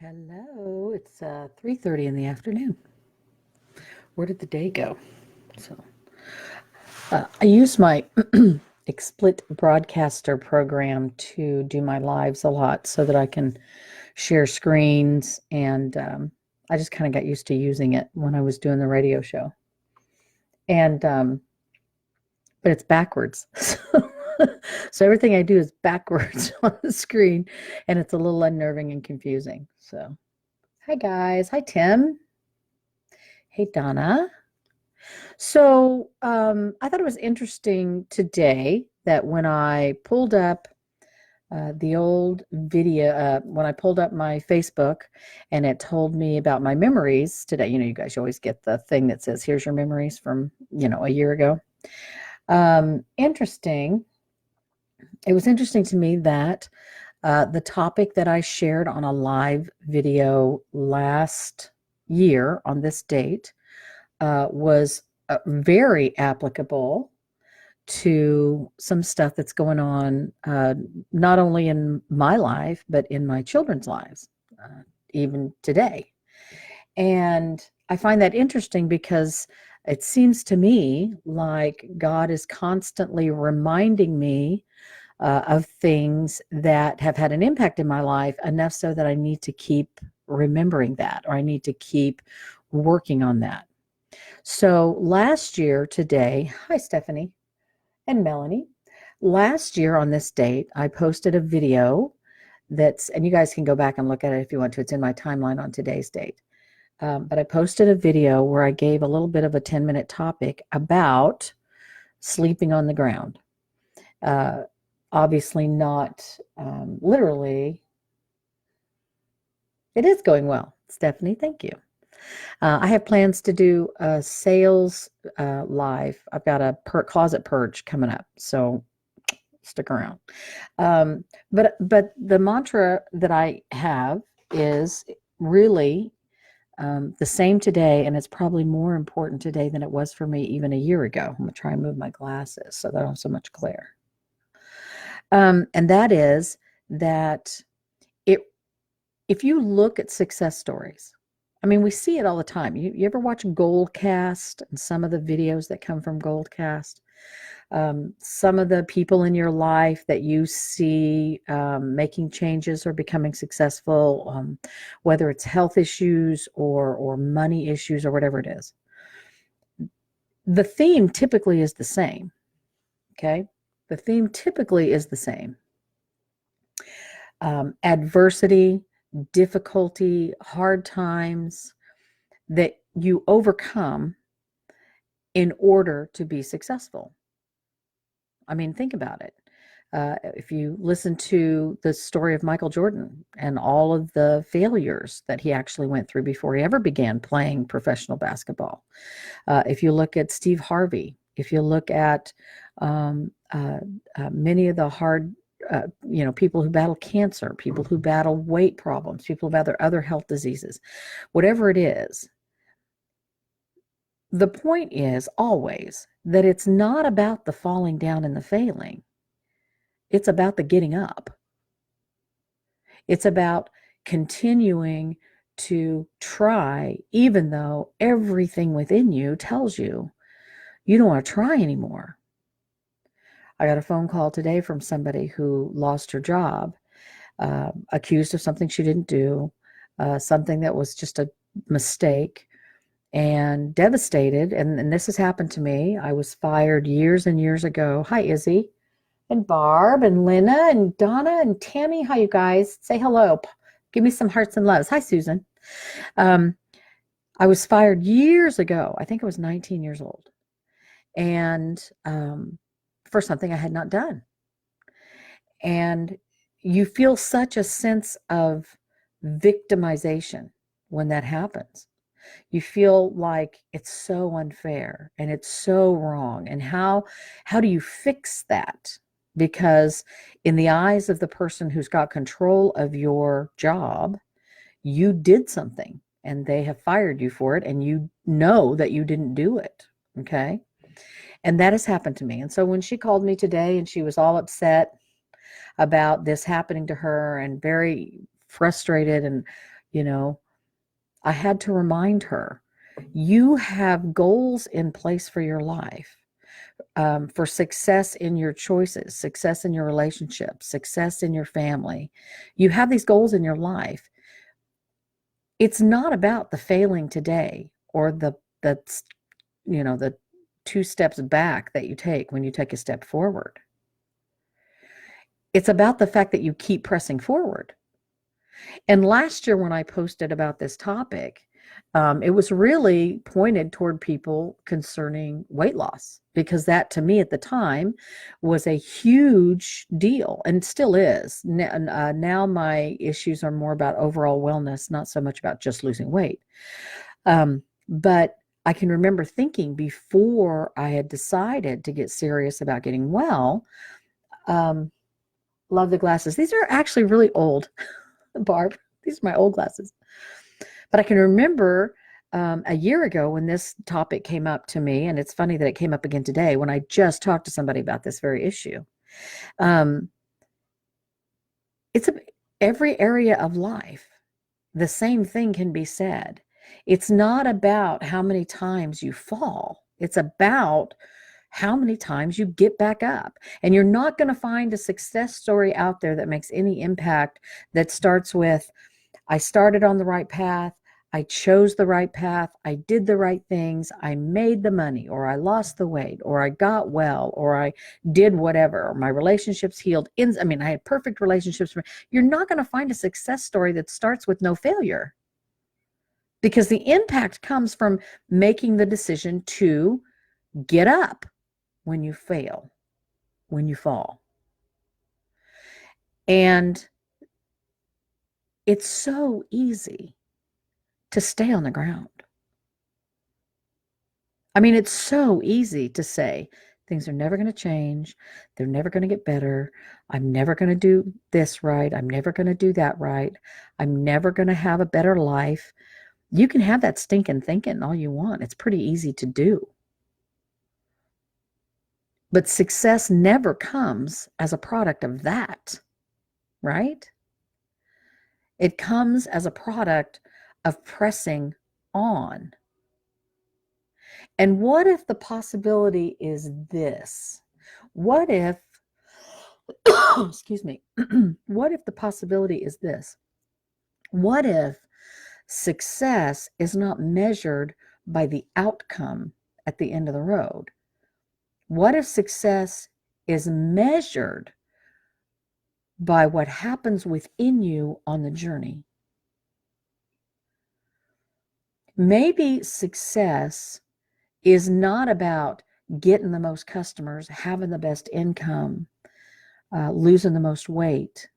Hello, it's 3:30 in the afternoon. Where did the day go? So, I use my XSplit broadcaster program to do my lives a lot so that I can share screens, and I just kind of got used to using it when I was doing the radio show. And but it's backwards. So everything I do is backwards on the screen, and it's a little unnerving and confusing. So, hi guys. Hi Tim. Hey Donna. So I thought it was interesting today that when I pulled up the old video, when I pulled up my Facebook and it told me about my memories today, you guys always get the thing that says, here's your memories from, a year ago. Interesting. It was interesting to me that the topic that I shared on a live video last year on this date was very applicable to some stuff that's going on, not only in my life, but in my children's lives, even today. And I find that interesting because it seems to me like God is constantly reminding me of things that have had an impact in my life, enough so that I need to keep remembering that, or I need to keep working on that. So last year today, hi Stephanie and Melanie. Last year on this date, I posted a video and you guys can go back and look at it if you want to. It's in my timeline on today's date. But I posted a video where I gave a little bit of a 10-minute topic about sleeping on the ground. Obviously not literally. It is going well. Stephanie, thank you. I have plans to do a sales live. I've got a closet purge coming up, so stick around. But the mantra that I have is really the same today, and it's probably more important today than it was for me even a year ago. I'm going to try and move my glasses so that I don't have so much glare. And that is that if you look at success stories, I mean, we see it all the time. You ever watch Goldcast and some of the videos that come from Goldcast? Some of the people in your life that you see making changes or becoming successful, whether it's health issues or money issues or whatever it is. The theme typically is the same, okay? The theme typically is the same. Adversity, difficulty, hard times that you overcome in order to be successful. I mean, think about it. If you listen to the story of Michael Jordan and all of the failures that he actually went through before he ever began playing professional basketball, if you look at Steve Harvey, if you look at many of the hard people who battle cancer, people who battle weight problems, people who battle other health diseases, whatever it is, the point is always that it's not about the falling down and the failing. It's about the getting up. It's about continuing to try, even though everything within you tells you you don't want to try anymore. I got a phone call today from somebody who lost her job, accused of something she didn't do, something that was just a mistake, and devastated. And this has happened to me. I was fired years and years ago. Hi, Izzy, and Barb, and Lena, and Donna, and Tammy. Hi, you guys. Say hello. Give me some hearts and loves. Hi, Susan. I was fired years ago. I think I was 19 years old. And for something I had not done. And you feel such a sense of victimization when that happens. You feel like it's so unfair and it's so wrong. And how do you fix that? Because in the eyes of the person who's got control of your job, you did something and they have fired you for it, and you know that you didn't do it. Okay. And that has happened to me. And so when she called me today and she was all upset about this happening to her and very frustrated and, you know, I had to remind her, you have goals in place for your life, for success in your choices, success in your relationships, success in your family. You have these goals in your life. It's not about the failing today or the the two steps back that you take when you take a step forward. It's about the fact that you keep pressing forward. And last year when I posted about this topic, it was really pointed toward people concerning weight loss, because that to me at the time was a huge deal and still is. Now my issues are more about overall wellness, not so much about just losing weight. But I can remember thinking before I had decided to get serious about getting well, love the glasses. These are actually really old, Barb. These are my old glasses. But I can remember a year ago when this topic came up to me, and it's funny that it came up again today when I just talked to somebody about this very issue. Um, it's every area of life. The same thing can be said. It's not about how many times you fall. It's about how many times you get back up. And you're not going to find a success story out there that makes any impact that starts with, I started on the right path, I chose the right path, I did the right things, I made the money, or I lost the weight, or I got well, or I did whatever, or my relationships healed. I had perfect relationships. You're not going to find a success story that starts with no failure, because the impact comes from making the decision to get up when you fail, when you fall. And it's so easy to stay on the ground. I mean, it's so easy to say things are never going to change. They're never going to get better. I'm never going to do this right. I'm never going to do that right. I'm never going to have a better life. You can have that stinking thinking all you want. It's pretty easy to do. But success never comes as a product of that, right? It comes as a product of pressing on. And what if the possibility is this? What if, excuse me, what if the possibility is this? What if success is not measured by the outcome at the end of the road? What if success is measured by what happens within you on the journey? Maybe success is not about getting the most customers, having the best income, losing the most weight,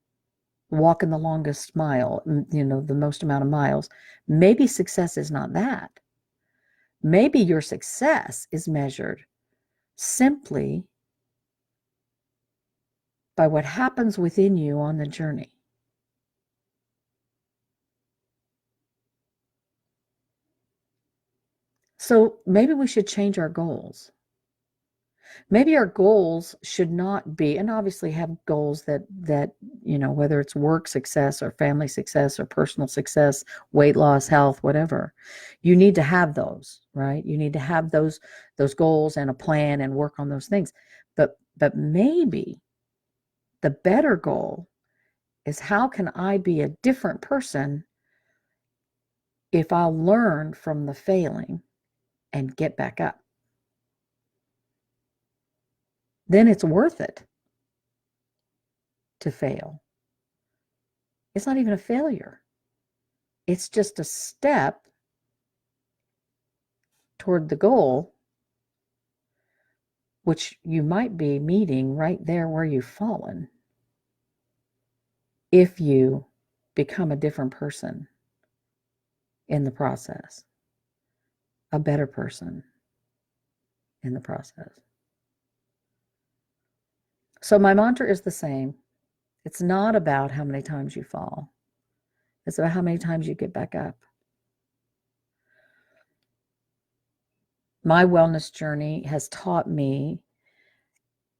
walking the longest mile, the most amount of miles. Maybe success is not that. Maybe your success is measured simply by what happens within you on the journey. So maybe we should change our goals. Maybe our goals should not be, and obviously have goals that whether it's work success or family success or personal success, weight loss, health, whatever. You need to have those, right? You need to have those goals and a plan and work on those things. But maybe the better goal is, how can I be a different person if I'll learn from the failing and get back up? Then it's worth it to fail. It's not even a failure. It's just a step toward the goal, which you might be meeting right there where you've fallen, if you become a different person in the process, a better person in the process. So my mantra is the same. It's not about how many times you fall. It's about how many times you get back up. My wellness journey has taught me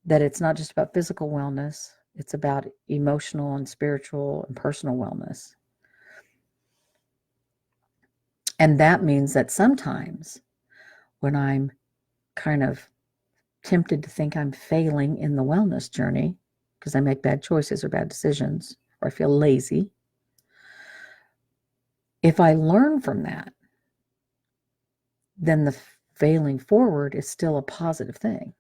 that it's not just about physical wellness. It's about emotional and spiritual and personal wellness. And that means that sometimes when I'm kind of tempted to think I'm failing in the wellness journey because I make bad choices or bad decisions or I feel lazy, if I learn from that, then the failing forward is still a positive thing.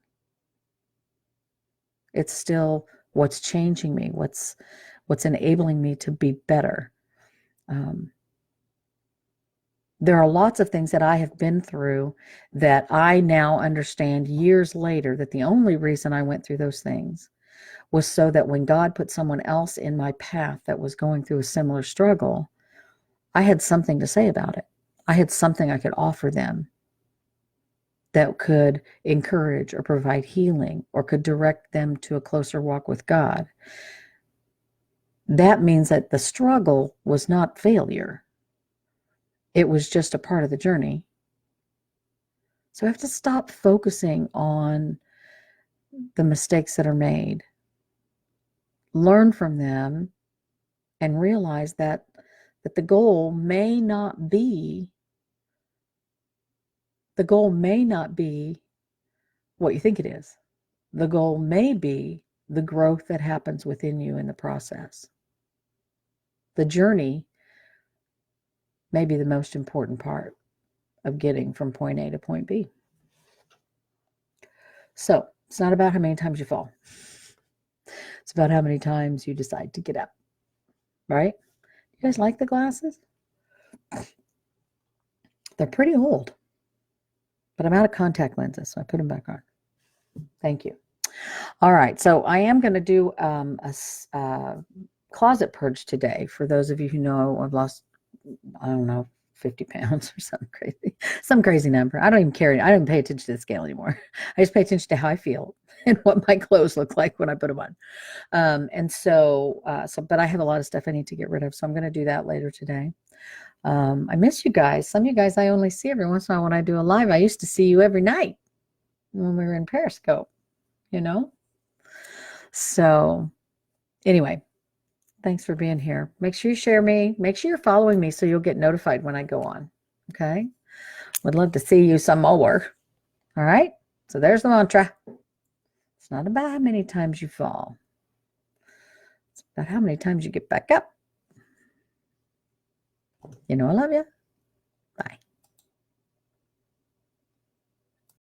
It's still what's changing me, what's enabling me to be better. There are lots of things that I have been through that I now understand years later that the only reason I went through those things was so that when God put someone else in my path that was going through a similar struggle, I had something to say about it. I had something I could offer them that could encourage or provide healing or could direct them to a closer walk with God. That means that the struggle was not failure. It was just a part of the journey. So I have to stop focusing on the mistakes that are made, learn from them, and realize that the goal may not be what you think it is. The goal may be the growth that happens within you in the process. The journey may be the most important part of getting from point A to point B. So it's not about how many times you fall. It's about how many times you decide to get up, right? You guys like the glasses? They're pretty old, but I'm out of contact lenses, so I put them back on. Thank you. All right, so I am going to do a closet purge today. For those of you who know, I've lost, I don't know, 50 pounds or some crazy number. I don't even care. I don't even pay attention to the scale anymore. I just pay attention to how I feel and what my clothes look like when I put them on. But I have a lot of stuff I need to get rid of, so I'm going to do that later today. I miss you guys. Some of you guys I only see every once in a while when I do a live. I used to see you every night when we were in Periscope, you know? So anyway, thanks for being here. Make sure you share me. Make sure you're following me so you'll get notified when I go on. Okay? Would love to see you some more. All right? So there's the mantra. It's not about how many times you fall. It's about how many times you get back up. You know I love you.